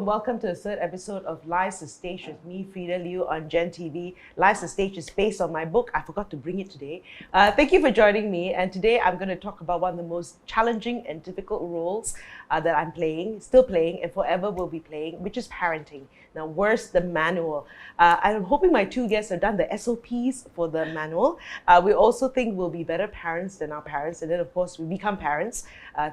welcome to the third episode of Life's the Stage with me, Frida Liu, on Gen TV. Life's the Stage is based on my book. I forgot to bring it today. Thank you for joining me. And today I'm going to talk about one of the most challenging and difficult roles that I'm playing, still playing, and forever will be playing, which is parenting. Now, where's the manual? I'm hoping my two guests have done the SOPs for the manual. We also think we'll be better parents than our parents. And then, of course, we become parents.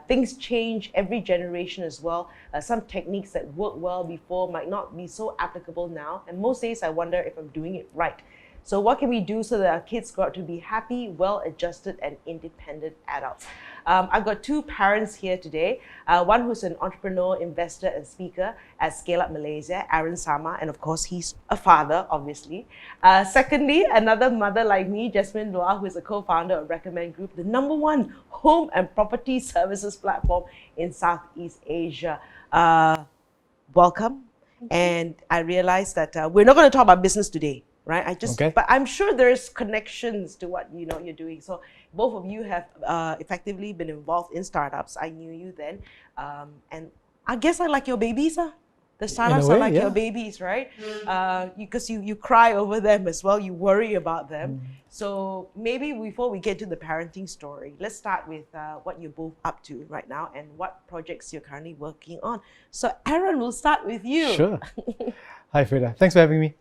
Things change every generation as well. Some techniques that worked well before might not be so applicable now. And most days I wonder if I'm doing it right. So what can we do so that our kids grow up to be happy, well-adjusted and independent adults? I've got two parents here today. One who's an entrepreneur, investor and speaker at Scale Up Malaysia, Aaron Sharma, and of course he's a father, obviously. Secondly, another mother like me, Jasmine Loa, who is a co-founder of Recommend Group, the #1 home and property services platform in Southeast Asia. Welcome. And I realized that we're not going to talk about business today. Right, but I'm sure there's connections to what you're doing. So both of you have effectively been involved in startups. I knew you then, and I guess I like your babies. The startups are like your babies, right? Because you cry over them as well. You worry about them. So maybe before we get to the parenting story, let's start with what you're both up to right now and what projects you're currently working on. So Aaron, we'll start with you. Sure. Hi Frida, thanks for having me.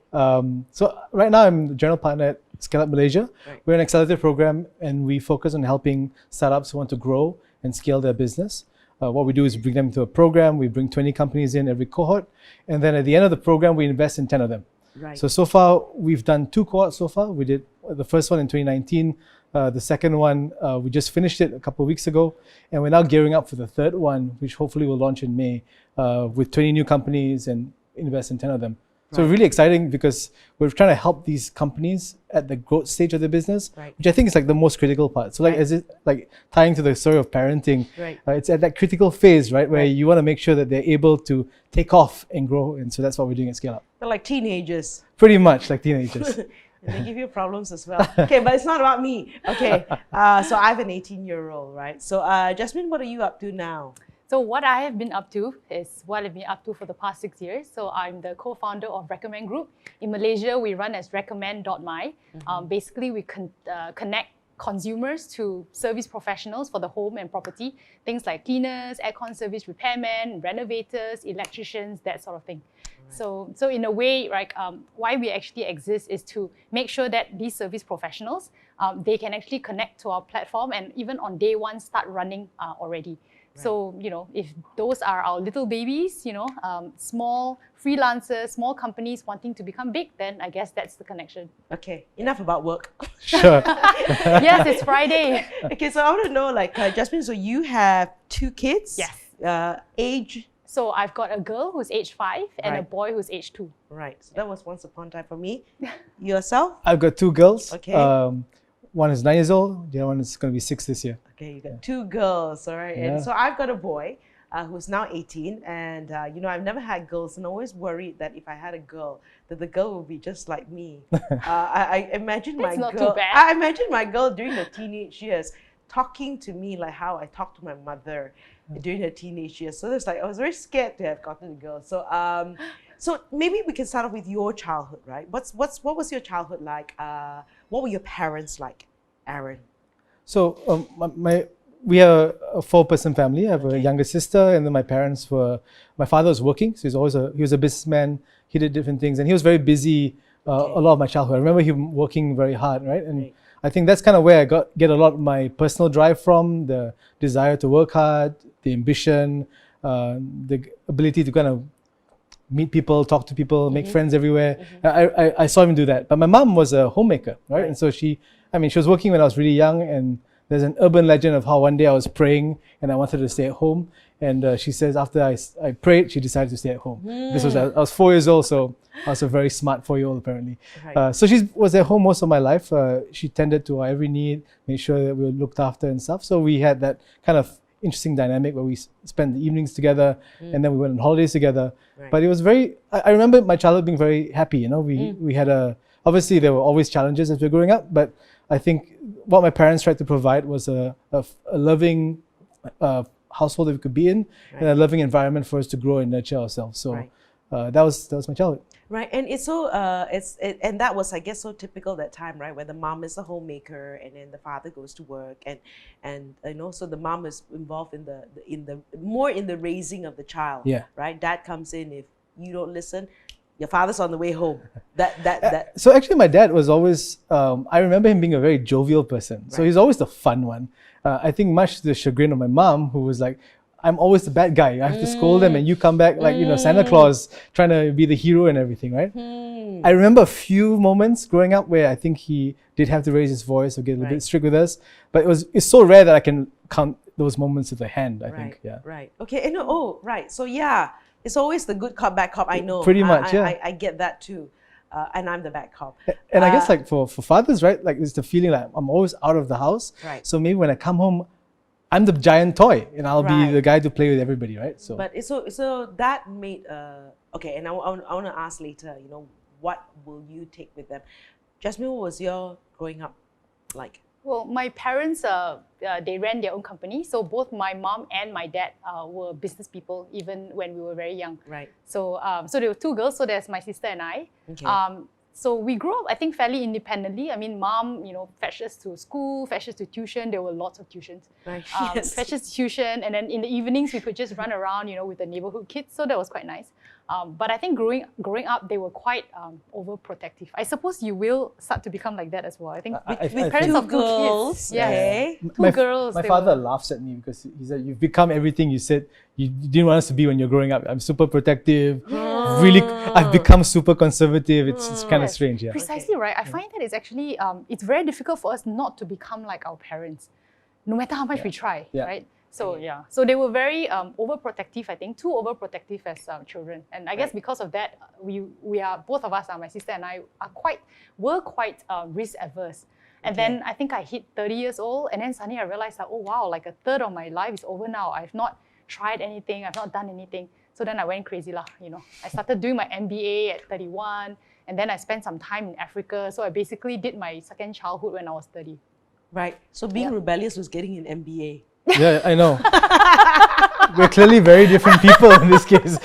So right now I'm the general partner at Scale Up Malaysia. Right. We're an accelerator program and we focus on helping startups who want to grow and scale their business. What we do is bring them into a program, we bring 20 companies in every cohort, and then at the end of the program we invest in 10 of them. Right. So far we've done 2 cohorts so far. We did the first one in 2019, the second one we just finished it a couple of weeks ago, and we're now gearing up for the third one, which hopefully will launch in May with 20 new companies and invest in 10 of them. So really exciting because we're trying to help these companies at the growth stage of the business, which I think is like the most critical part. So as it like tying to the story of parenting, it's at that critical phase, right, where you want to make sure that they're able to take off and grow. And so that's what we're doing at Scale Up. They're like teenagers. Pretty much like teenagers. And they give you problems as well. Okay, but it's not about me. Okay, so I have an 18-year-old, right? So Jasmine, what are you up to now? So what I have been up to is what I've been up to for the past 6 years. So I'm the co-founder of Recommend Group. In Malaysia, we run as recommend.my. Basically, we connect consumers to service professionals for the home and property. Things like cleaners, aircon service repairmen, renovators, electricians, that sort of thing. So in a way, why we actually exist is to make sure that these service professionals, they can actually connect to our platform and even on day one start running already. So, if those are our little babies, small freelancers, small companies wanting to become big, then I guess that's the connection. Okay, enough about work. Sure. Yes, it's Friday. Okay, so I want to know, Jasmine, so you have 2 kids? Yes. Age? So I've got a girl who's age 5 and a boy who's age 2. Right, so that was once upon a time for me. Yourself? I've got 2 girls. Okay. One is 9 years old, the other one is going to be 6 this year. Okay, you got 2 girls, all right. And so I've got a boy who's now 18, and I've never had girls, and I always worried that if I had a girl, that the girl would be just like me. I imagine my girl. Too bad. I imagine my girl during the teenage years talking to me like how I talked to my mother during her teenage years. So there's I was very scared to have gotten a girl. So so maybe we can start off with your childhood, right? What was your childhood like? What were your parents like, Aaron? So we are a 4-person family. I have a younger sister, and then my father was working, so he was a businessman. He did different things, and he was very busy a lot of my childhood. I remember him working very hard, right? And I think that's kind of where I get a lot of my personal drive from, the desire to work hard, the ambition, the ability to kind of meet people, talk to people, make friends everywhere. I saw him do that. But my mom was a homemaker, right? And so she was working when I was really young, and there's an urban legend of how one day I was praying and I wanted to stay at home. And she says after I prayed, she decided to stay at home. I was 4 years old, so I was a very smart 4-year-old apparently. So she was at home most of my life. She tended to our every need, made sure that we were looked after and stuff. So we had that kind of interesting dynamic where we spent the evenings together and then we went on holidays together. But it was I remember my childhood being very happy. We had obviously there were always challenges as we were growing up, but I think what my parents tried to provide was a loving household that we could be in and a loving environment for us to grow and nurture ourselves. So that was my childhood. Right, and it's so and that was, I guess, so typical that time, right, where the mom is the homemaker and then the father goes to work, and so the mom is involved in the more in the raising of the child. Yeah. Right, dad comes in if you don't listen, your father's on the way home. That So actually, my dad was always. I remember him being a very jovial person. So Right. he's always the fun one. I think much to the chagrin of my mom, who was like, I'm always the bad guy. I have to scold them, and you come back like Santa Claus trying to be the hero and everything, right? I remember a few moments growing up where I think he did have to raise his voice or get a little Right. bit strict with us, but it's so rare that I can count those moments with a hand. I think, yeah. Right. Okay. And right. So yeah, it's always the good cop, bad cop. I know. Pretty much, yeah. I get that too, and I'm the bad cop. And I guess like for fathers, right? Like it's the feeling like I'm always out of the house. Right. So maybe when I come home, I'm the giant toy, and I'll Right. be the guy to play with everybody, right? So. But so that made okay, and I want to ask later. What will you take with them? Jasmine, what was your growing up like? Well, my parents, they ran their own company. So both my mom and my dad were business people, even when we were very young. Right. So so there were two girls. So there's my sister and I. Okay. So we grew up, I think, fairly independently. I mean, mom, fetched us to school, fetched us to tuition. There were lots of tuitions. Right. Yes. Fetched us to tuition, and then in the evenings we could just run around, with the neighborhood kids. So that was quite nice. But I think growing up, they were quite overprotective. I suppose you will start to become like that as well. I think with parents Two of two girls, kids, yeah, okay. two girls. My they father were- laughs at me because he said, "You've become everything you said you didn't want us to be when you're growing up. I'm super protective. Really, I've become super conservative. It's kind of Yes. strange, yeah." Precisely right. I find that it's actually it's very difficult for us not to become like our parents, no matter how much we try, Yeah. right? So yeah, so they were very overprotective. I think too overprotective as children, and I guess Right. because of that, we are both of us, my sister and I, were quite risk averse. And then I think I hit 30 years old, and then suddenly I realized that, oh wow, like a third of my life is over now. I've not tried anything. I've not done anything. So then I went crazy lah. I started doing my MBA at 31, and then I spent some time in Africa. So I basically did my second childhood when I was 30. Right. So being Yeah. rebellious was getting an MBA. Yeah, I know. We're clearly very different people in this case.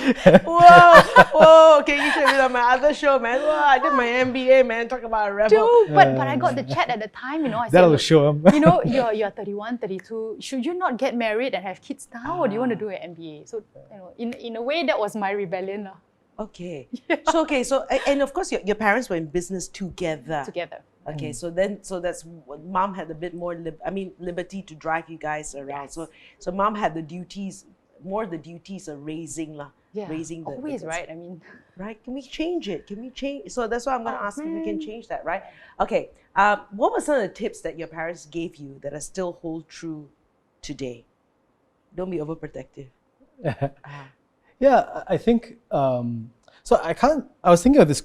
Whoa! Okay, you should have been on my other show, man. Whoa, I did my MBA, man. Talk about a rebel. Dude, but I got the chat at the time, I said, That'll "Look, show 'em. You're 31, 32. Should you not get married and have kids now, or do you want to do an MBA?" So, in a way, that was my rebellion lah. Okay. So and of course your parents were in business together. Together. Okay, so that's mom had a bit more liberty to drive you guys around. Yes. So mom had the duties of raising lah. Yeah. Raising the always the- right. I mean, Right? Can we change it? So that's why I'm going to ask if we can man. change that, right? Okay. What were some of the tips that your parents gave you that are still hold true today? Don't be overprotective. Yeah, I think so. I was thinking of this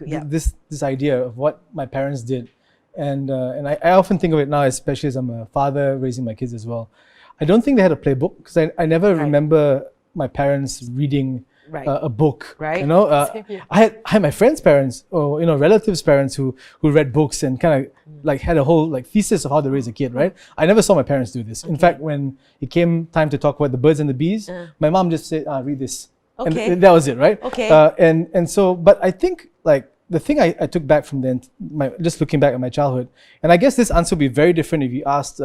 Yeah. this idea of what my parents did, and I often think of it now, especially as I'm a father raising my kids as well. I don't think they had a playbook because I never Right. remember my parents reading Right. a book. Right. I had my friends' parents or relatives' parents who read books and kind of like had a whole like thesis of how to raise a kid. Right. I never saw my parents do this. In fact, when it came time to talk about the birds and the bees, my mom just said, "Read this." Okay. And that was it, right? Okay. And so, but I think like the thing I took back from then, just looking back at my childhood, and I guess this answer would be very different if you asked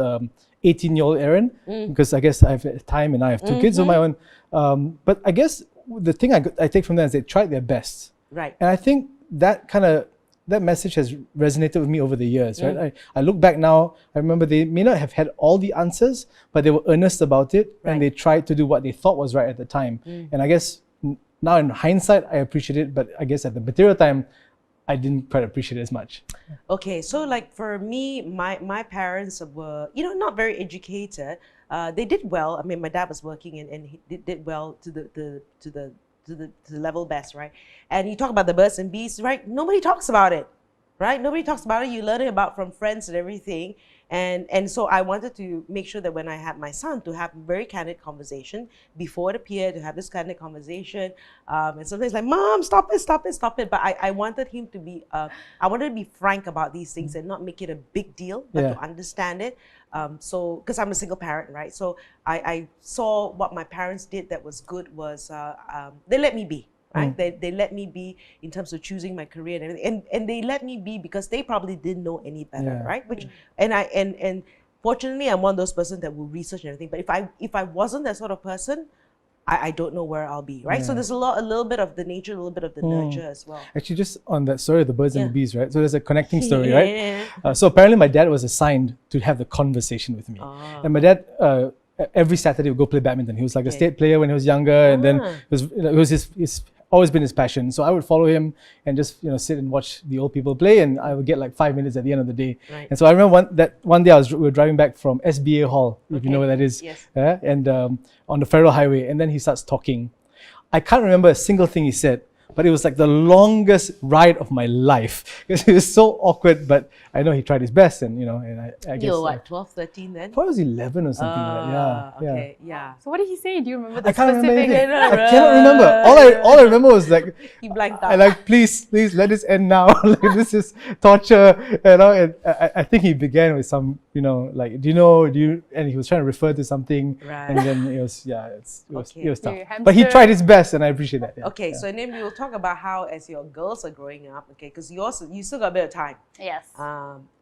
18-year-old Aaron, because I guess I have time and I have two kids of my own. But I guess the thing I take from that is they tried their best, Right. and I think that message has resonated with me over the years, right? I look back now, I remember they may not have had all the answers, but they were earnest about it, Right. and they tried to do what they thought was right at the time. And I guess now in hindsight, I appreciate it, but I guess at the material time, I didn't quite appreciate it as much. Okay, so like for me, my parents were, not very educated. They did well. I mean, my dad was working and he did well to the level best, right? And you talk about the birds and bees, right? Nobody talks about it, right? Nobody talks about it. You learn it about from friends and everything. And so I wanted to make sure that when I had my son, to have very candid conversation before it appeared, to have this candid conversation. And sometimes like, "Mom, stop it. But I wanted him to be, I wanted to be frank about these things and not make it a big deal, but Yeah. to understand it. So, because I'm a single parent, right? So I saw what my parents did that was good was they let me be. right? They let me be in terms of choosing my career and everything, and they let me be because they probably didn't know any better, right? Which and fortunately, I'm one of those persons that will research and everything. But if I wasn't that sort of person, I don't know where I'll be, right? So there's a little bit of the nature, a little bit of the nurture as well. Actually, just on that story of the birds and the bees, right? So there's a connecting story, right? So apparently my dad was assigned to have the conversation with me. And my dad, every Saturday would go play badminton. He was like a state player when he was younger, and then it was his always been his passion. So I would follow him and just sit and watch the old people play, and I would get like 5 minutes at the end of the day. Right. And so I remember one day we were driving back from SBA Hall, if you know where that is, and on the Federal Highway, and then he starts talking. I can't remember a single thing he said, but it was like the longest ride of my life because it was so awkward. But I know he tried his best, and and I guess. You were what, 12, 13 then? Probably was 11 or something like that. Yeah, okay, yeah. So what did he say? Do you remember the I can't remember specific? anything. I cannot remember. All I remember was like, He blanked out. I like, please let this end now. Like, this is torture, And I think he began with some, like, do you? And he was trying to refer to something, Right. and then it was it was tough. Your But he hamster. tried his best, and I appreciate that. Yeah. Okay, so then we will talk about how as your girls are growing up, okay, because you still got a bit of time, Yes.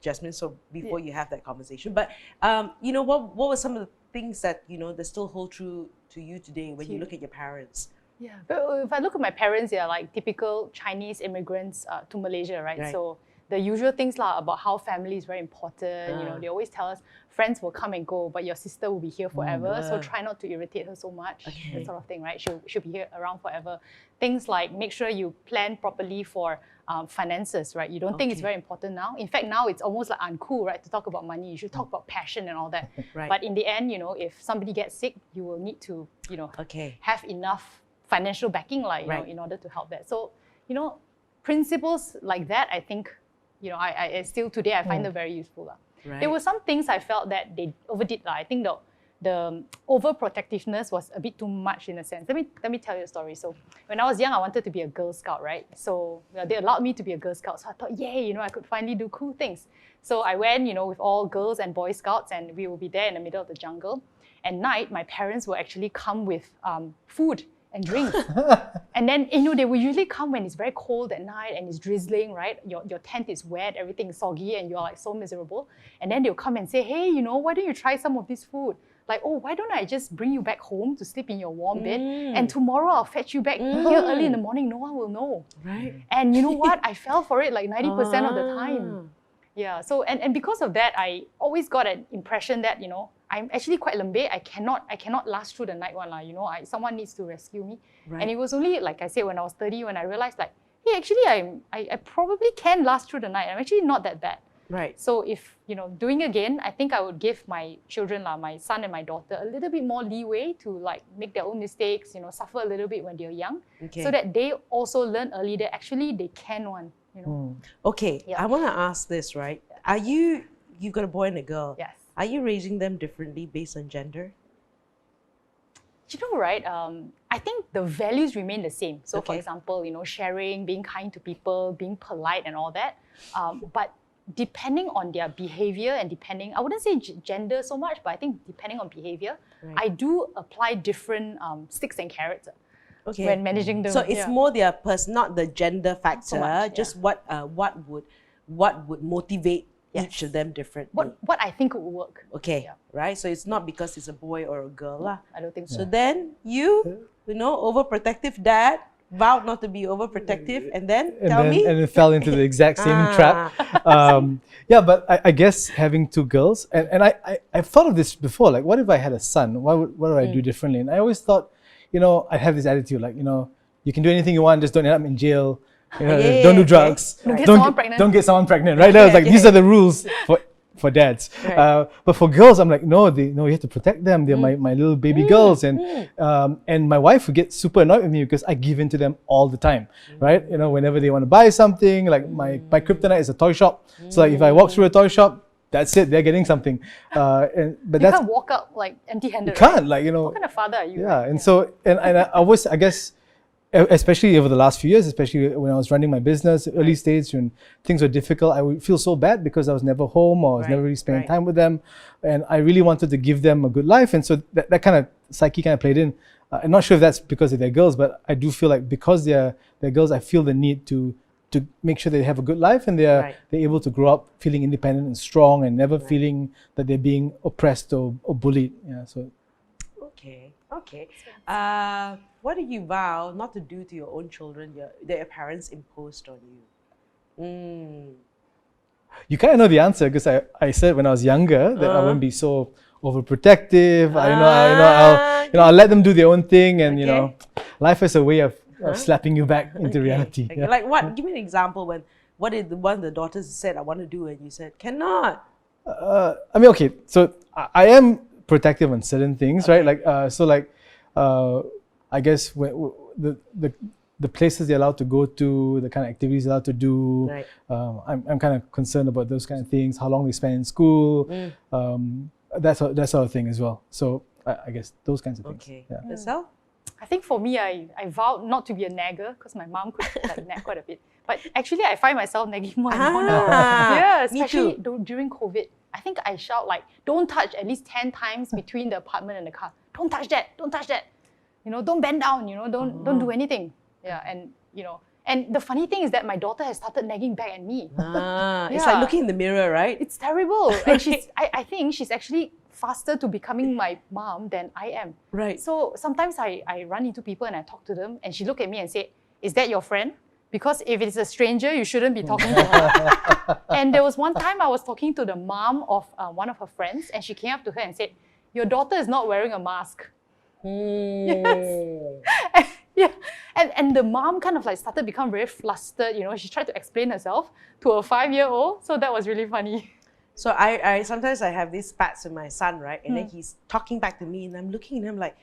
Jasmine. So before you have that conversation, but what were some of the things that that still hold true to you today when you look at your parents? Yeah, but if I look at my parents, they are like typical Chinese immigrants to Malaysia, right? So the usual things about how family is very important. They always tell us friends will come and go, but your sister will be here forever. So try not to irritate her so much, that sort of thing, right? She'll be here around forever. Things like make sure you plan properly for finances, right? You don't think it's very important now. In fact, now it's almost like uncool, right, to talk about money. You should talk about passion and all that. Right. But in the end, if somebody gets sick, you will need to, have enough financial backing, in order to help that. So, principles like that, I think, I still today I find them very useful. Right. There were some things I felt that they overdid. I think the overprotectiveness was a bit too much in a sense. Let me tell you a story. So when I was young, I wanted to be a Girl Scout, right? So they allowed me to be a Girl Scout. So I thought, yay, I could finally do cool things. So I went, with all girls and Boy Scouts, and we would be there in the middle of the jungle. At night, my parents will actually come with food and drinks. And then, they will usually come when it's very cold at night and it's drizzling, right? Your tent is wet, everything is soggy, and you're like so miserable. And then they'll come and say, hey, why don't you try some of this food? Like, oh, why don't I just bring you back home to sleep in your warm bed? And tomorrow I'll fetch you back here early in the morning. No one will know. Right. And you know what? I fell for it like 90% of the time. Yeah. So and because of that, I always got an impression that I'm actually quite lembe. I cannot last through the night one. Someone needs to rescue me. Right. And it was only, like I said, when I was 30, when I realized hey, actually I probably can last through the night. I'm actually not that bad. Right. So if, doing again, I think I would give my children, my son and my daughter, a little bit more leeway to make their own mistakes, suffer a little bit when they're young. Okay. So that they also learn early that actually they can one. Okay, I want to ask this, right? Are you got a boy and a girl? Yes. Are you raising them differently based on gender? Right? I think the values remain the same. So for Okay. example, sharing, being kind to people, being polite and all that. But depending on their behavior and I wouldn't say gender so much, but I think depending on behavior, I do apply different sticks and carrots when managing them. So it's more their person, not the gender factor, much, just what would motivate each of them differently. What I think would work. Okay, Yeah. right? So it's not because it's a boy or a girl lah. I don't think so. So then overprotective dad, vowed not to be overprotective, and then And it fell into the exact same trap. But I guess having two girls, and I've thought of this before, like what if I had a son? What would I do differently? And I always thought, I have this attitude, like, you can do anything you want, just don't end up in jail. Don't do drugs. Don't get someone pregnant. Don't get someone pregnant, right? I was like, these are the rules for dads. Right. But for girls, I'm like, no, you have to protect them. They're my little baby girls. And my wife would get super annoyed with me because I give in to them all the time, right? Whenever they want to buy something, like my kryptonite is a toy shop. So like if I walk through a toy shop, that's it, they're getting something. But You can't walk out like empty-handed. you can't, right? like, What kind of father are you? Yeah, right? and so, and I always, I guess, especially over the last few years, especially when I was running my business, early stage, when things were difficult, I would feel so bad because I was never home or I was never really spending time with them. And I really wanted to give them a good life. And so that kind of psyche kind of played in. I'm not sure if that's because they're girls, but I do feel like because they're girls, I feel the need to make sure they have a good life and they're able to grow up feeling independent and strong and never feeling that they're being oppressed or bullied. Yeah. So. Okay. What do you vow not to do to your own children that your parents imposed on you? You kind of know the answer because I said when I was younger that I wouldn't be so overprotective. I'll let them do their own thing, and life is a way of slapping you back into reality. Okay. Like what? Give me an example what did one of the daughters said I want to do and you said cannot. So I am protective on certain things, right? I guess when the places they're allowed to go to, the kind of activities they're allowed to do. Right. I'm kind of concerned about those kind of things. How long they spend in school, that sort of thing as well. So I guess those kinds of things. Okay. Yeah. Yourself? I think for me, I vowed not to be a nagger because my mom could nag quite a bit. But actually, I find myself nagging more and more now. Yeah, especially during COVID. I think I shout like, don't touch at least 10 times between the apartment and the car. Don't touch that, don't touch that. Don't bend down, don't do anything. Yeah, and the funny thing is that my daughter has started nagging back at me. It's like looking in the mirror, right? It's terrible. And I think she's actually faster to becoming my mom than I am. Right. So sometimes I run into people and I talk to them and she look at me and say, is that your friend? Because if it's a stranger, you shouldn't be talking to her. And there was one time I was talking to the mom of one of her friends and she came up to her and said, your daughter is not wearing a mask. Yes. Yeah, and the mom kind of like started to become very flustered. She tried to explain herself to a 5-year-old. So that was really funny. So I sometimes I have these spats with my son, right? And then he's talking back to me, and I'm looking at him like,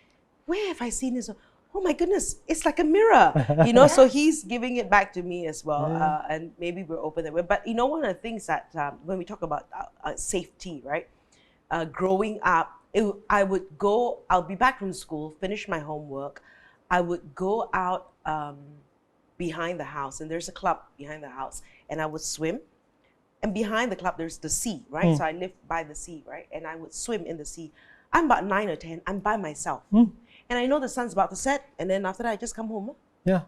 where have I seen this? Oh my goodness, it's like a mirror, So he's giving it back to me as well, and maybe we're open that way. But one of the things that when we talk about safety, right? Growing up, I'll be back from school, finish my homework. I would go out behind the house, and there's a club behind the house, and I would swim. And behind the club, there's the sea, right? So I live by the sea, right? And I would swim in the sea. I'm about 9 or 10. I'm by myself. And I know the sun's about to set, and then after that, I just come home. Yeah.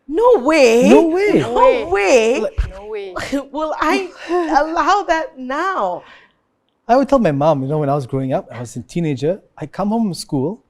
No way. No way. No way. No way. Will I allow that now? I would tell my mom, when I was growing up, I was a teenager, I come home from school,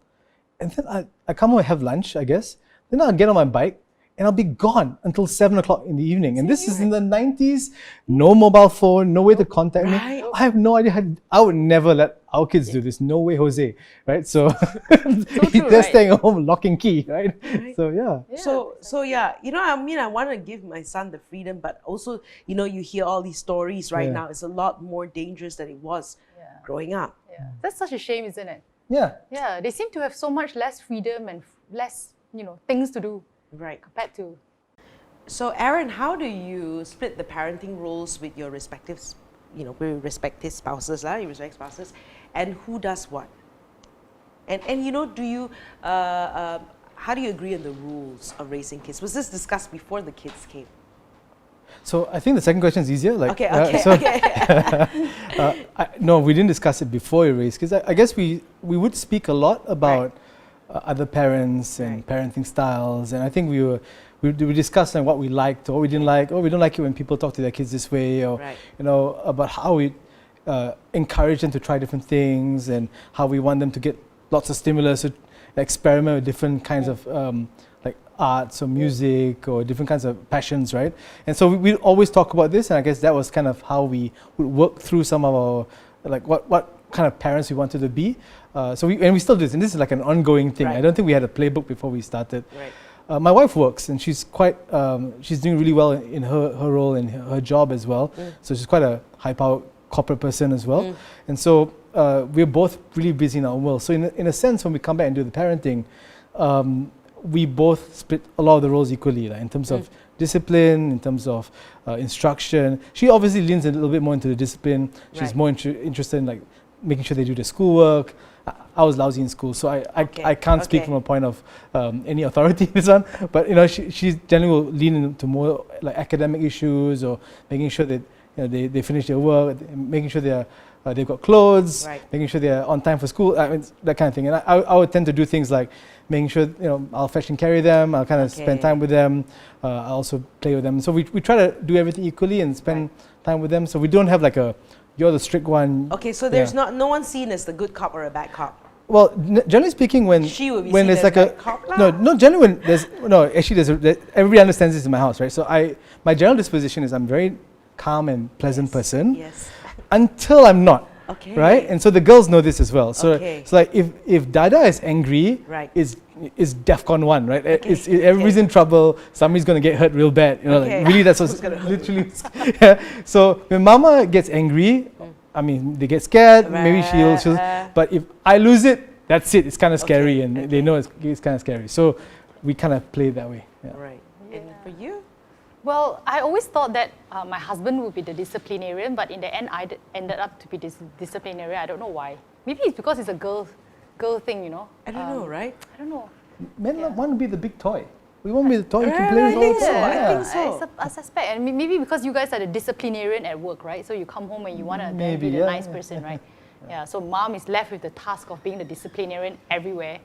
and then I come home and have lunch, I guess. Then I'll get on my bike and I'll be gone until 7 o'clock in the evening. And this is in the 90s, no mobile phone, no way to contact me. I have no idea I would never let our kids do this. No way, Jose, right? So, they're staying at home, lock and key, right? So, yeah. So yeah, I want to give my son the freedom, but also, you hear all these stories right now. It's a lot more dangerous than it was growing up. Yeah. That's such a shame, isn't it? Yeah. Yeah, they seem to have so much less freedom and less, things to do. Right. Compared to. So Aaron, how do you split the parenting roles with your respective, spouses, your respective spouses, and who does what? And do you, how do you agree on the rules of raising kids? Was this discussed before the kids came? So I think the second question is easier. Okay. No, we didn't discuss it before we raised kids. I guess we would speak a lot about other parents and parenting styles, and I think we discussed what we liked or what we didn't like. Oh, we don't like it when people talk to their kids this way, or about how we encourage them to try different things and how we want them to get lots of stimulus, to experiment with different kinds of like arts or music or different kinds of passions, right? And so we always talk about this, and I guess that was kind of how we would work through some of our what kind of parents we wanted to be. So we still do this, and this is like an ongoing thing. I don't think we had a playbook before we started. My wife works, and she's she's doing really well in her role and her job as well. So she's quite a high-powered corporate person as well. And so we're both really busy in our own world. So in a sense, when we come back and do the parenting, we both split a lot of the roles equally, in terms of discipline, in terms of instruction. She obviously leans a little bit more into the discipline. She's more interested in making sure they do their schoolwork. I was lousy in school, so I can't speak from a point of any authority in this one. But she generally will lean into more like academic issues or making sure that they finish their work, making sure they've got clothes, Right. making sure they're on time for school, that kind of thing. And I would tend to do things like making sure, I'll fetch and carry them, I'll kind of spend time with them, I also play with them. So we try to do everything equally and spend time with them. So we don't have like you're the strict one. Okay, so there's no one seen as the good cop or a bad cop. Well, generally speaking, when She will be when seen there's as like bad cop lah. no, generally when there's actually everybody understands this in my house, right? So my general disposition is I'm very calm and pleasant person Yes. until I'm not. Okay. Right? And so the girls know this as well. So Okay. it's like if Dada is angry, Right. is DEFCON 1, right? Okay. Everybody's in trouble, somebody's gonna get hurt real bad. Okay. Like really that's what's literally yeah. So when Mama gets angry, I mean they get scared, maybe she'll but if I lose it, that's it. It's kind of scary and they know it's kind of scary. So we kind of play it that way. Yeah. Right. And for you? Well, I always thought that my husband would be the disciplinarian, but in the end, I ended up to be disciplinarian. I don't know why. Maybe it's because it's a girl thing, I don't know, right? I don't know. Men want to be the big toy. We want to be the toy you can Right, play I with all think the so. time. I Yeah. think so. I suspect, and maybe because you guys are the disciplinarian at work, right? So you come home and you want to be Maybe, the yeah, nice person, right? Yeah. So mom is left with the task of being the disciplinarian everywhere.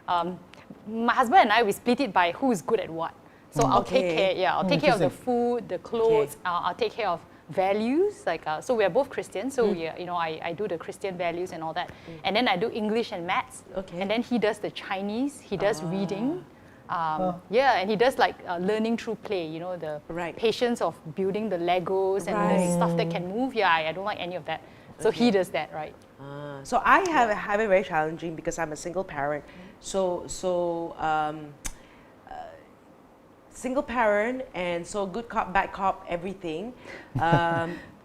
My husband and I, we split it by who is good at what. So I'll take care. Yeah, I'll take care of the food, the clothes. I'll take care of values. So we are both Christians. So we, I do the Christian values and all that. And then I do English and maths. Okay. And then he does the Chinese. He does reading. Yeah, and he does like learning through play. The patience of building the Legos and the stuff that can move. Yeah, I don't like any of that. So he does that, right? So I have it very challenging because I'm a single parent. Single parent, and so good cop, bad cop, everything.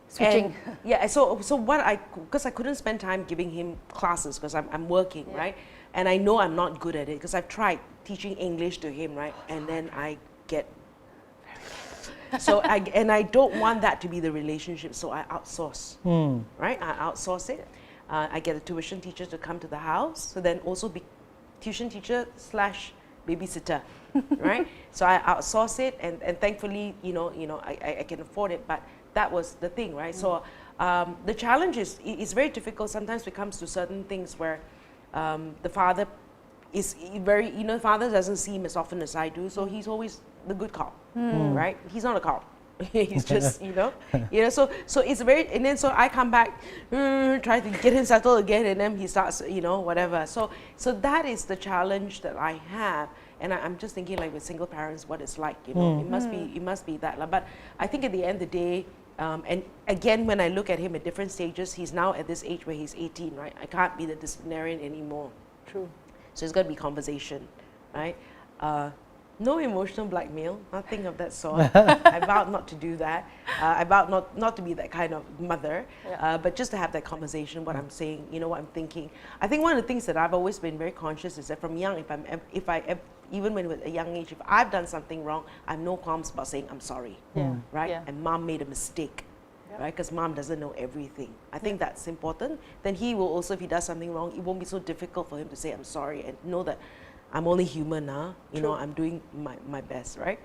Switching. And, so because I couldn't spend time giving him classes because I'm working, right? And I know I'm not good at it because I've tried teaching English to him, right? And then I get I don't want that to be the relationship, so I outsource, right? I outsource it. I get a tuition teacher to come to the house, so then also be tuition teacher / babysitter, right? So I outsource it, and thankfully, I can afford it. But that was the thing, right? So the challenge is it's very difficult. Sometimes it comes to certain things where the father is very, father doesn't see him as often as I do, so he's always the good cop, right? He's not a cop. He's just, so it's very, and then so I come back, try to get him settled again, and then he starts, whatever. So that is the challenge that I have, and I'm just thinking like with single parents, what it's like, it must be that. But I think at the end of the day, and again, when I look at him at different stages, he's now at this age where he's 18, right? I can't be the disciplinarian anymore. True. So it's got to be conversation, right? No emotional blackmail, nothing of that sort. I vowed not to do that. I vowed not to be that kind of mother, but just to have that conversation, what I'm saying, what I'm thinking. I think one of the things that I've always been very conscious is that from young, even when at a young age, if I've done something wrong, I have no qualms about saying I'm sorry, right? Yeah. And mom made a mistake, right? Because mom doesn't know everything. I think that's important. Then he will also, if he does something wrong, it won't be so difficult for him to say I'm sorry and know that I'm only human now, I'm doing my best, right?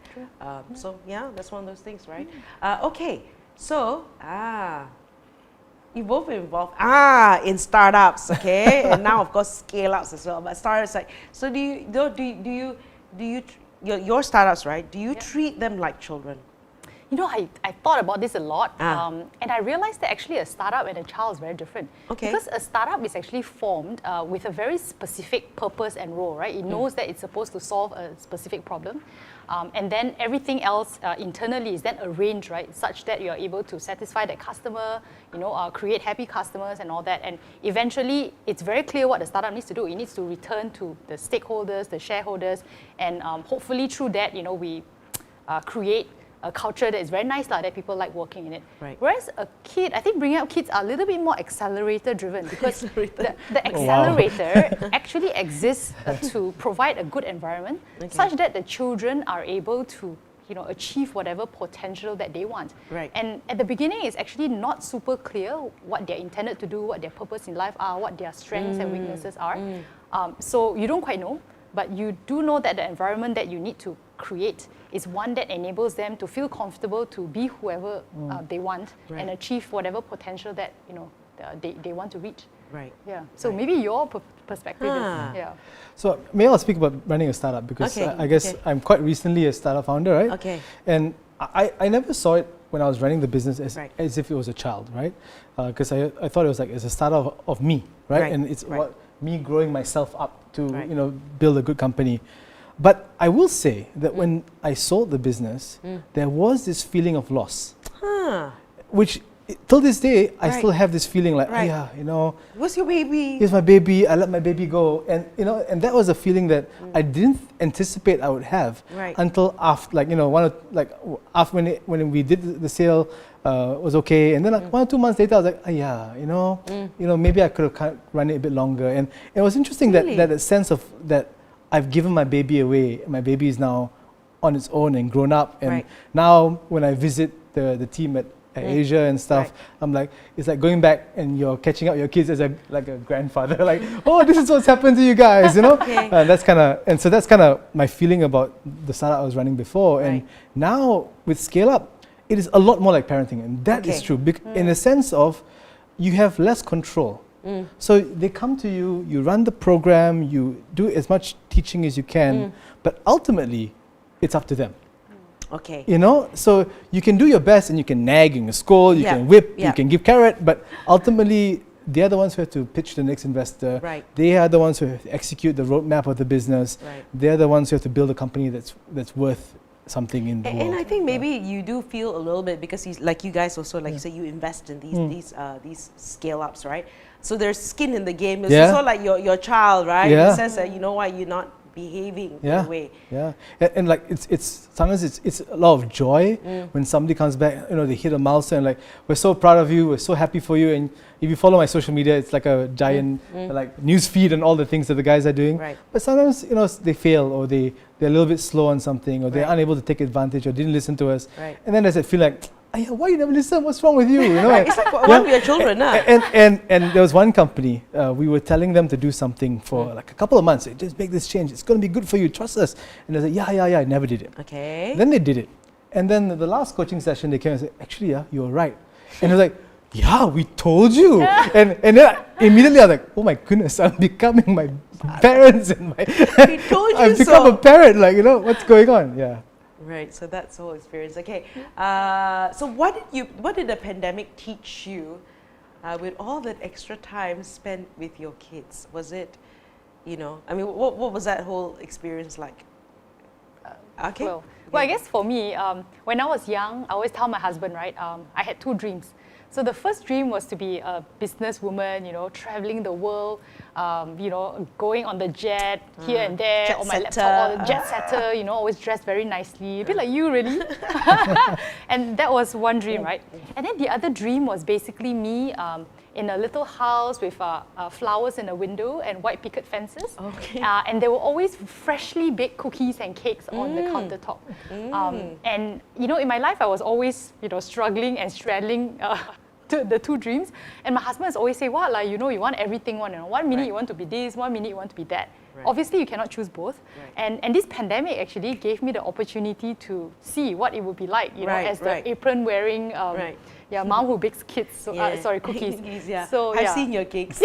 So yeah, that's one of those things, right? Okay, so you both involved in startups, okay, and now of course scale ups as well. But startups, like, so do you your startups, right? Do you treat them like children? I thought about this a lot, and I realized that actually a startup and a child is very different. Okay. Because a startup is actually formed with a very specific purpose and role, right? It knows that it's supposed to solve a specific problem, and then everything else internally is then arranged, right, such that you're able to satisfy that customer, create happy customers and all that. And eventually, it's very clear what the startup needs to do. It needs to return to the stakeholders, the shareholders, and hopefully through that, we create a culture that is very nice, that people like working in it. Right. Whereas a kid, I think bringing up kids are a little bit more accelerator driven because the accelerator actually exists to provide a good environment such that the children are able to achieve whatever potential that they want. Right. And at the beginning, it's actually not super clear what they're intended to do, what their purpose in life are, what their strengths and weaknesses are. So you don't quite know, but you do know that the environment that you need to create is one that enables them to feel comfortable to be whoever they want and achieve whatever potential that they want to reach. Right. Yeah. So maybe your perspective is So maybe I'll speak about running a startup because I guess I'm quite recently a startup founder, right? Okay. And I never saw it when I was running the business as if it was a child, right? Because I thought it was like it's a startup of me, right? And it's what me growing myself up to build a good company. But I will say that when I sold the business, there was this feeling of loss, which till this day I still have this feeling like, what's your baby? Here's my baby. I let my baby go, and and that was a feeling that I didn't anticipate I would have until after, after when we did the sale, it was okay, and then 1 or 2 months later I was like, maybe I could have run it a bit longer, and it was interesting that sense of that I've given my baby away. My baby is now on its own and grown up, and now when I visit the team at Asia and stuff, I'm like, it's like going back and you're catching up your kids as a grandfather, like, oh, this is what's happened to you guys, that's kind of my feeling about the startup I was running before, and now with Scale Up, it is a lot more like parenting, and that is true, in a sense of you have less control. So they come to you, you run the program, you do as much teaching as you can, but ultimately, it's up to them. Okay. So you can do your best and you can nag and scold, you can whip, you can give carrot, but ultimately they're the ones who have to pitch the next investor. Right. They are the ones who have to execute the roadmap of the business. Right. They're the ones who have to build a company that's worth something in the world. And I think maybe you do feel a little bit because like you guys also, like you say, you invest in these scale ups, right? So there's skin in the game. It's also like your child, right? In the sense that you're not behaving in a way. Yeah, and like it's sometimes it's a lot of joy when somebody comes back. They hit a milestone. Like, we're so proud of you. We're so happy for you. And if you follow my social media, it's like a giant like news feed and all the things that the guys are doing. Right. But sometimes they fail, or they're a little bit slow on something, or they're unable to take advantage, or didn't listen to us. Right. And then there's that feel like, why you never listen? What's wrong with you? It's like one of your children, and there was one company, we were telling them to do something for like a couple of months. Just make this change. It's going to be good for you. Trust us. And they said, yeah. I never did it. Okay. Then they did it. And then the last coaching session, they came and said, actually, you were right. And I was like, yeah, we told you. and then immediately I was like, oh my goodness, I'm becoming my parents and my. We told you I've become a parent. Like, what's going on? Yeah. Right, so that's whole experience. Okay, so what did the pandemic teach you with all that extra time spent with your kids? Was it, what was that whole experience like? Okay. Well, I guess for me, when I was young, I always tell my husband, right, I had 2 dreams. So the first dream was to be a businesswoman, traveling the world, going on the jet here and there, on my laptop, or jet setter, always dressed very nicely, a bit like you, really. And that was one dream, right? And then the other dream was basically me in a little house with flowers in the window and white picket fences. Okay. And there were always freshly baked cookies and cakes on the countertop. And in my life, I was always struggling and straddling the 2 dreams. And my husband has always say, what, like, you want everything, one minute you want to be this, 1 minute you want to be that. Right. Obviously, you cannot choose both. Right. And this pandemic actually gave me the opportunity to see what it would be like, as the apron-wearing mom who bakes cookies. So I've seen your cakes.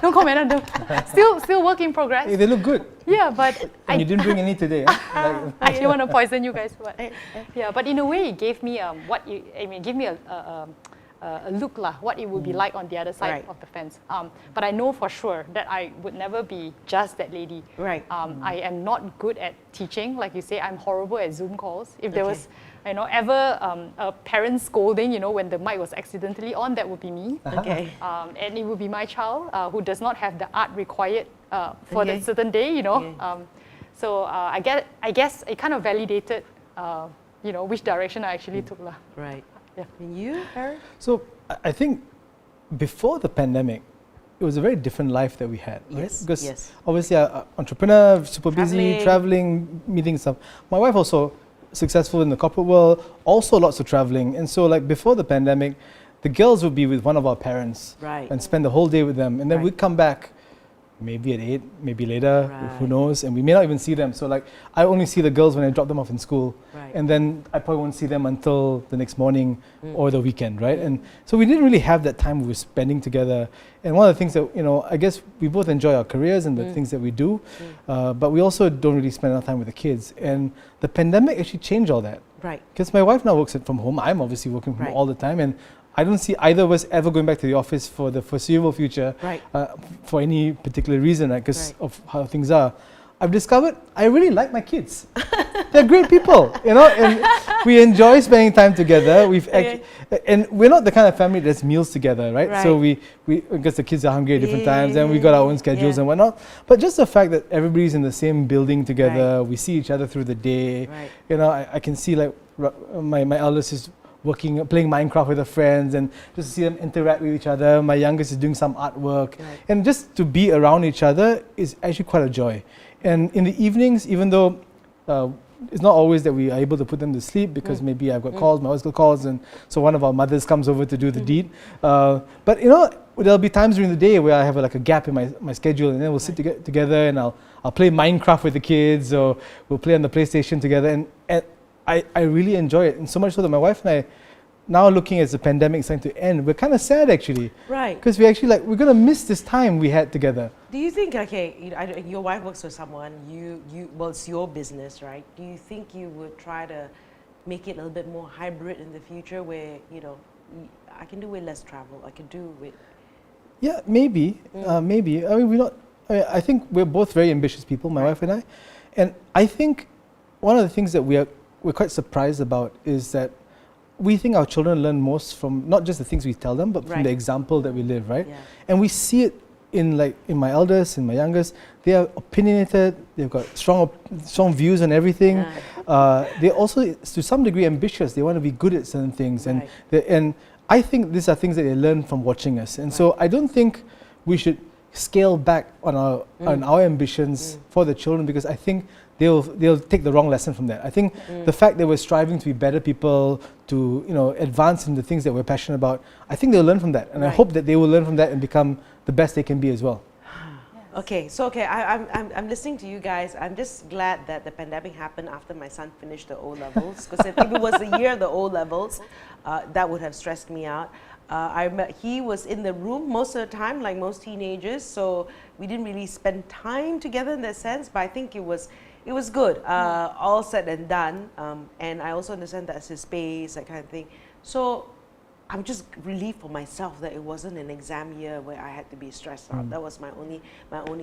No comment. No. Still work in progress. Hey, they look good. Yeah, but you didn't bring any today. I actually want to poison you guys, but in a way, it gave me give me a look what it would be like on the other side of the fence. But I know for sure that I would never be just that lady. Right. I am not good at teaching, like you say. I'm horrible at Zoom calls. If there was ever a parent scolding, when the mic was accidentally on, that would be me. Okay. And it would be my child who does not have the art required for that certain day, So I guess it kind of validated, which direction I actually took. Right. Yeah. And you, Aaron? So I think before the pandemic, it was a very different life that we had, right? Yes. Because obviously I'm entrepreneur, super busy, traveling, meeting stuff. My wife also successful in the corporate world, also lots of traveling. And so like before the pandemic, the girls would be with one of our parents and spend the whole day with them. And then we'd come back maybe at 8, maybe later, who Right. knows, and we may not even see them. So like, I only see the girls when I drop them off in school, Right. and then I probably won't see them until the next morning or the weekend, right? And so we didn't really have that time we were spending together. And one of the things that, I guess we both enjoy our careers and the things that we do, but we also don't really spend enough time with the kids. And the pandemic actually changed all that. Right. Because my wife now works from home. I'm obviously working from Right. home all the time, and I don't see either of us ever going back to the office for the foreseeable future, Right. for any particular reason, because Right. of how things are. I've discovered I really like my kids. They're great people, and we enjoy spending time together. And we're not the kind of family that's meals together, right? So we because the kids are hungry at different times, and we got our own schedules and whatnot. But just the fact that everybody's in the same building together, we see each other through the day. Right. I can see like my eldest is playing Minecraft with her friends, and just to see them interact with each other. My youngest is doing some artwork, and just to be around each other is actually quite a joy. And in the evenings, even though it's not always that we are able to put them to sleep, because maybe I've got calls, my wife's got calls, and so one of our mothers comes over to do the deed. But there'll be times during the day where I have like a gap in my schedule, and then we'll sit together, and I'll play Minecraft with the kids, or we'll play on the PlayStation together, and I really enjoy it. And so much so that my wife and I, now looking as the pandemic is starting to end, we're kind of sad actually. Right. Because we're going to miss this time we had together. Do you think, your wife works for someone, well, it's your business, right? Do you think you would try to make it a little bit more hybrid in the future where, I can do with less travel, I can do with... Yeah, maybe, maybe. I mean, I think we're both very ambitious people, my wife and I. And I think one of the things that we're quite surprised about is that we think our children learn most from not just the things we tell them, but from the example that we live, right? Yeah. And we see it in my eldest, in my youngest. They are opinionated. They've got strong views on everything. They're also, to some degree, ambitious. They want to be good at certain things, and I think these are things that they learn from watching us. And so I don't think we should scale back on our ambitions for the children, because I think they'll take the wrong lesson from that. I think the fact that we're striving to be better people, to advance in the things that we're passionate about, I think they'll learn from that, and I hope that they will learn from that and become the best they can be as well. Okay, so I'm listening to you guys. I'm just glad that the pandemic happened after my son finished the O levels, because if it was the year of the O levels, that would have stressed me out. He was in the room most of the time, like most teenagers, so we didn't really spend time together in that sense. But I think it was good, all said and done. And I also understand that's his space, that kind of thing. So I'm just relieved for myself that it wasn't an exam year where I had to be stressed out. That was my only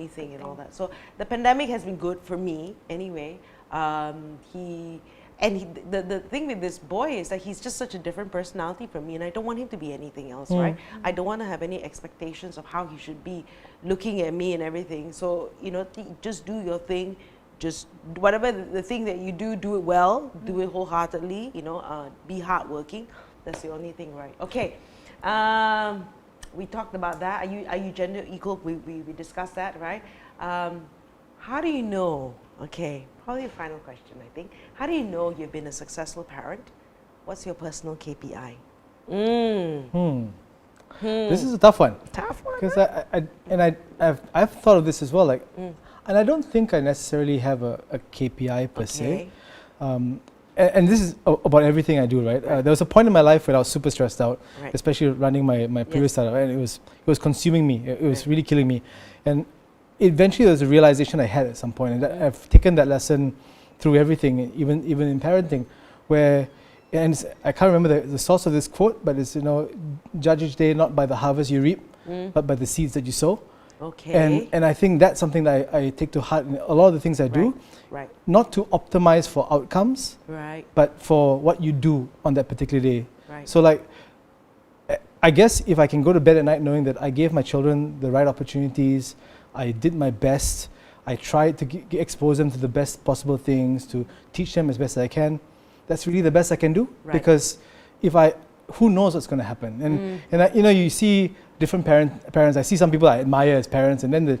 thing and all that. So the pandemic has been good for me anyway. The thing with this boy is that he's just such a different personality from me, and I don't want him to be anything else, right? I don't want to have any expectations of how he should be looking at me and everything. So, just do your thing. Just whatever the thing that you do it well, do it wholeheartedly, be hardworking. That's the only thing, right? Okay. We talked about that. Are you gender equal? We discussed that, right? How do you know? Okay, probably a final question, I think. How do you know you've been a successful parent? What's your personal KPI? This is a tough one. Tough one. Because I've thought of this as well. And I don't think I necessarily have a KPI per se. And this is about everything I do, right? There was a point in my life where I was super stressed out, especially running my previous startup, and it was consuming me. It was really killing me. And eventually there was a realization I had at some point, and I've taken that lesson through everything, even in parenting, where, and I can't remember the source of this quote, but it's, judge each day not by the harvest you reap, but by the seeds that you sow. Okay. And I think that's something that I take to heart in a lot of the things I do. Right. Not to optimize for outcomes, but for what you do on that particular day. Right. So I guess if I can go to bed at night knowing that I gave my children the right opportunities, I did my best, I tried to expose them to the best possible things, to teach them as best as I can, that's really the best I can do. Right. Because who knows what's going to happen? And you see different parents. I see some people I admire as parents, and then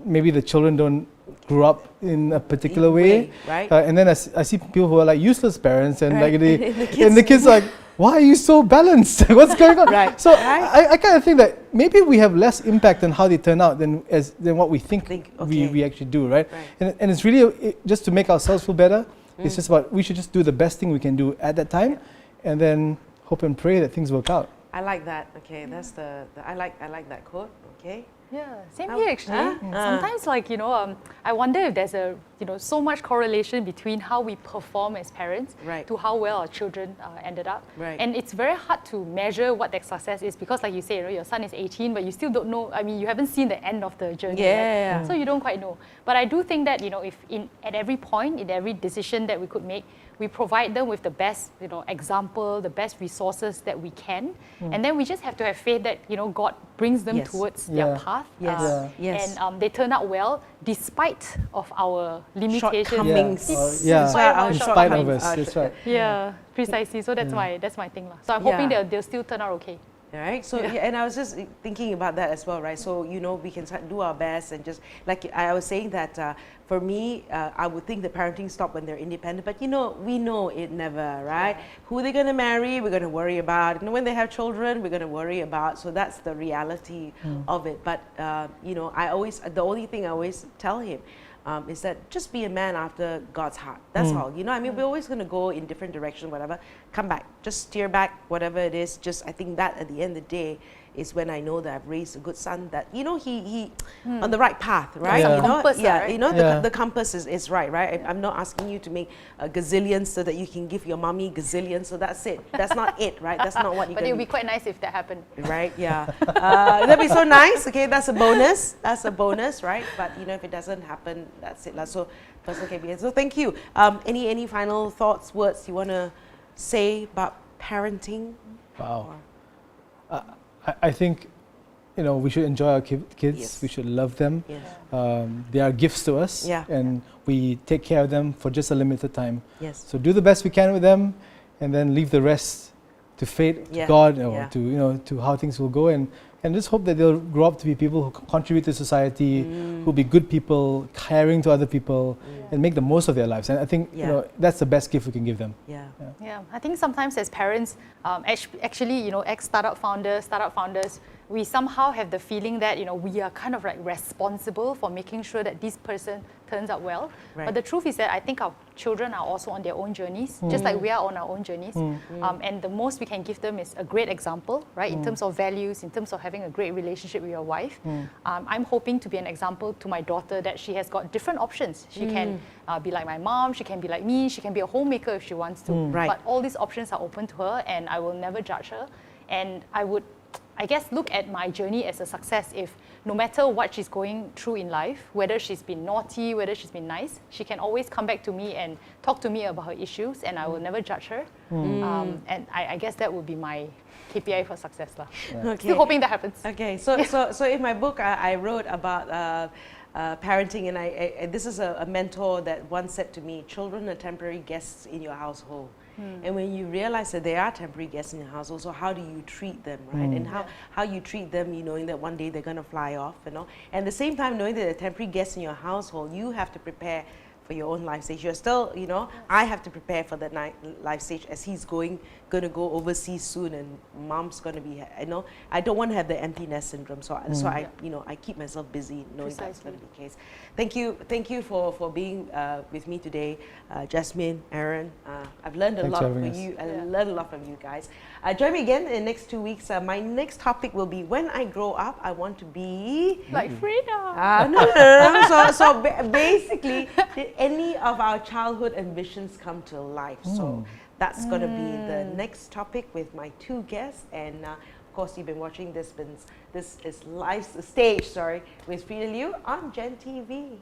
maybe the children don't grow up in a particular way. Right. And then I see people who are like useless parents, and Right. and the kids are like, why are you so balanced? What's going on? Right. So I kind of think that maybe we have less impact on how they turn out than what we think okay. we actually do, right? Right. And it's really just to make ourselves feel better. It's just about we should just do the best thing we can do at that time, and then hope and pray that things work out. I like that. Okay, that's I like that quote. Okay. Yeah, same here actually. Huh? Sometimes, like, I wonder if there's so much correlation between how we perform as parents Right. to how well our children ended up. Right. And it's very hard to measure what that success is because, like you say, your son is 18, but you still don't know. I mean, you haven't seen the end of the journey. Yeah. Right? So you don't quite know. But I do think that, if at every point, in every decision that we could make, we provide them with the best, example, the best resources that we can, and then we just have to have faith that God brings them Yes. towards their path. Yes. Yes. And they turn out well despite of our limitations. Shortcomings. Despite our in spite of shortcomings. us. That's right. Yeah, precisely. So that's my thing, lah. So I'm hoping Yeah. they'll still turn out okay. Right. So and I was just thinking about that as well, right? So we can do our best and just like I was saying that for me, I would think the parenting stop when they're independent, but we know it never, right? Yeah. Who they're gonna marry, we're gonna worry about. And when they have children, we're gonna worry about. So that's the reality of it. But the only thing I always tell him. Is that just be a man after God's heart. That's all. I mean, we're always going to go in different directions, whatever. Come back. Just steer back, whatever it is. I think that at the end of the day is when I know that I've raised a good son that, he on the right path, right? Yeah. Compass, yeah, right? the compass is right, right? I'm not asking you to make a gazillion so that you can give your mommy gazillion. So that's it. That's not it, right? That's not what you But it would be quite nice if that happened. Right, yeah. That'd be so nice. Okay, that's a bonus. That's a bonus, right? But if it doesn't happen, that's it. So person can be. So thank you. Any final thoughts, words you want to say about parenting? Wow. I think, we should enjoy our kids. Yes. We should love them. Yes. They are gifts to us, Yeah. and we take care of them for just a limited time. Yes. So do the best we can with them, and then leave the rest to fate, to Yeah. God, or Yeah. to how things will go, and just hope that they'll grow up to be people who contribute to society, who'll be good people, caring to other people, and make the most of their lives. And I think that's the best gift we can give them. Yeah. Yeah, I think sometimes as parents, actually, ex-startup founders, we somehow have the feeling that, we are kind of like responsible for making sure that this person turns out well. Right. But the truth is that I think our children are also on their own journeys, just like we are on our own journeys. And the most we can give them is a great example, right? In terms of values, in terms of having a great relationship with your wife. I'm hoping to be an example to my daughter that she has got different options. She can be like my mom, she can be like me, she can be a homemaker if she wants to. Right. But all these options are open to her, and I will never judge her. And I would, I guess, look at my journey as a success if no matter what she's going through in life, whether she's been naughty, whether she's been nice, she can always come back to me and talk to me about her issues, and I will never judge her. And I guess that would be my KPI for success. Okay. Still hoping that happens. Okay, so in my book, I wrote about parenting, and this is a mentor that once said to me, children are temporary guests in your household. And when you realize that they are temporary guests in your household, so how do you treat them, right? And how you treat them, knowing that one day they're going to fly off, And at the same time, knowing that they're temporary guests in your household, you have to prepare for your own life stage. You're still, I have to prepare for that life stage as he's going to go overseas soon, and mom's going to be, I don't want to have the empty nest syndrome. So that's why I keep myself busy knowing that's going to be the case. Thank you for being with me today, Jasmine, Aaron. I've learned a lot from you. I learned a lot from you guys. Join me again in the next 2 weeks. My next topic will be when I grow up, I want to be Like Frida. no. So basically, did any of our childhood ambitions come to life? So that's going to be the next topic with my two guests. And of course, you've been watching this is Live Stage, with Frida Liu on Gen TV.